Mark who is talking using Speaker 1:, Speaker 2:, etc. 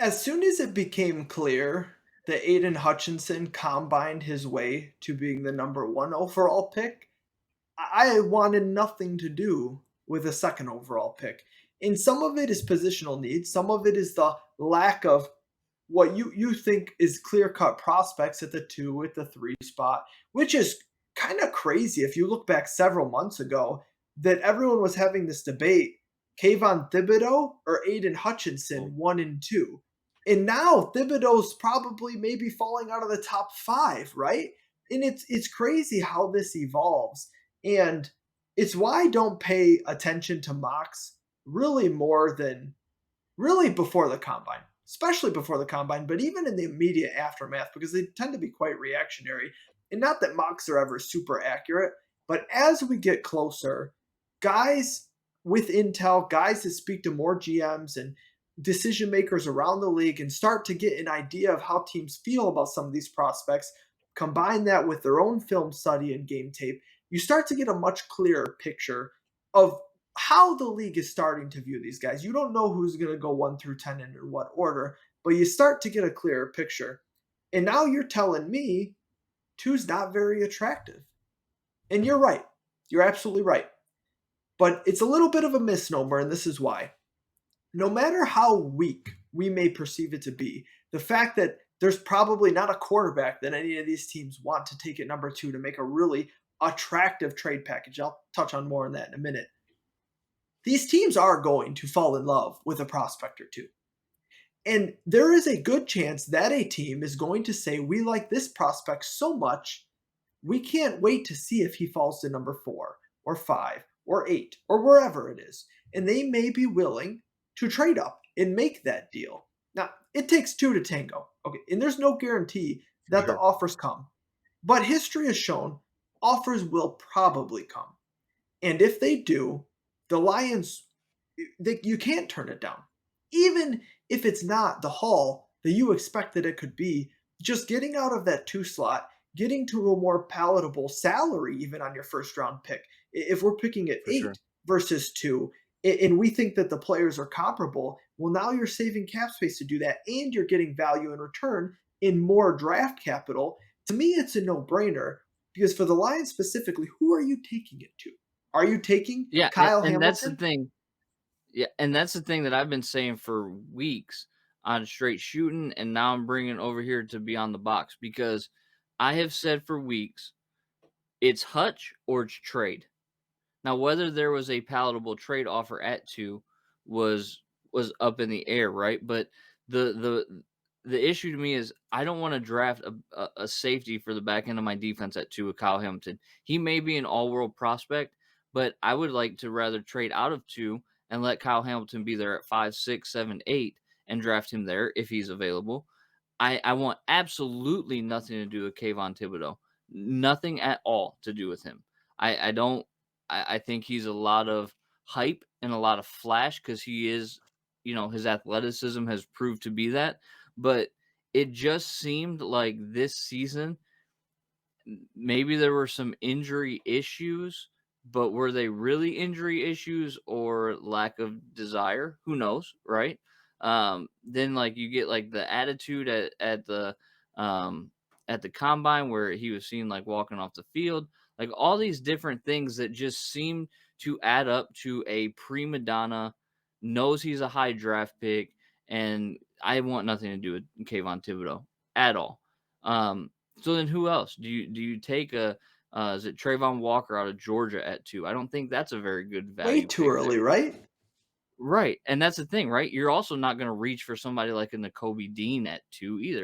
Speaker 1: As soon as it became clear that Aiden Hutchinson combined his way to being the number one overall pick, I wanted nothing to do with a second overall pick. And some of it is positional needs, some of it is the lack of what you think is clear cut prospects at the two, at the three spot, which is kind of crazy if you look back several months ago that everyone was having this debate Kayvon Thibodeau or Aiden Hutchinson, one and two. And now Thibodeau's probably maybe falling out of the top five, right? And it's crazy how this evolves. And it's why I don't pay attention to mocks really more than really before the combine, especially before the combine, but even in the immediate aftermath, because they tend to be quite reactionary. And not that mocks are ever super accurate, but as we get closer, guys with intel, guys that speak to more GMs and decision makers around the league and start to get an idea of how teams feel about some of these prospects, combine that with their own film study and game tape, you start to get a much clearer picture of how the league is starting to view these guys. You don't know who's going to go 1 through 10 and in what order, but you start to get a clearer picture. And now you're telling me two's not very attractive. And you're right. You're absolutely right. But it's a little bit of a misnomer, and this is why. No matter how weak we may perceive it to be, the fact that there's probably not a quarterback that any of these teams want to take at number two to make a really attractive trade package. I'll touch on more on that in a minute. These teams are going to fall in love with a prospect or two. And there is a good chance that a team is going to say, we like this prospect so much, we can't wait to see if he falls to number four or five or eight or wherever it is. And they may be willing to trade up and make that deal. Now, it takes two to tango. Okay. And there's no guarantee that the
Speaker 2: Sure.
Speaker 1: offers come. But history has shown offers will probably come. And if they do, the Lions, you can't turn it down. Even if it's not the haul that you expect that it could be, just getting out of that two slot, getting to a more palatable salary, even on your first round pick. If we're picking at
Speaker 2: For sure.
Speaker 1: eight versus two, and we think that the players are comparable, well, now you're saving cap space to do that, and you're getting value in return in more draft capital. To me, it's a no brainer because for the Lions specifically, who are you taking it to? Are you taking
Speaker 2: Yeah,
Speaker 1: Kyle
Speaker 2: and that's the
Speaker 1: Hamilton?
Speaker 2: thing. Yeah, and that's the thing that I've been saying for weeks on straight shooting, and now I'm bringing it over here to Beyond the Box because I have said for weeks it's Hutch or it's trade. Now, whether there was a palatable trade offer at 2 was was up in the air, right? But the the the issue to me is I don't wanna draft a safety for the back end of my defense at 2 with Kyle Hamilton. He may be an all-world prospect, but I would like to rather trade out of 2 and let Kyle Hamilton be there at 5, 6, 7, 8, and draft him there if he's available. I want absolutely nothing to do with Kayvon Thibodeau. Nothing at all to do with him. I don't I think he's a lot of hype and a lot of flash because he is, his athleticism has proved to be that. But it just seemed like this season, maybe there were some injury issues, but were they really injury issues or lack of desire? Who knows, right? Then like you get like the attitude um at the combine where he was seen like walking off the field, like all these different things that just seem to add up to a prima donna, knows he's a high draft pick, and I want nothing to do with Kayvon Thibodeau at all. So then who else? Do you take a is it Trayvon Walker out of Georgia at 2? I don't think that's a very good
Speaker 1: Way
Speaker 2: value
Speaker 1: too
Speaker 2: pick
Speaker 1: early,
Speaker 2: there.
Speaker 1: right?
Speaker 2: Right, and that's the thing, right? You're also not gonna reach for somebody like a Nakobe Dean at 2 either.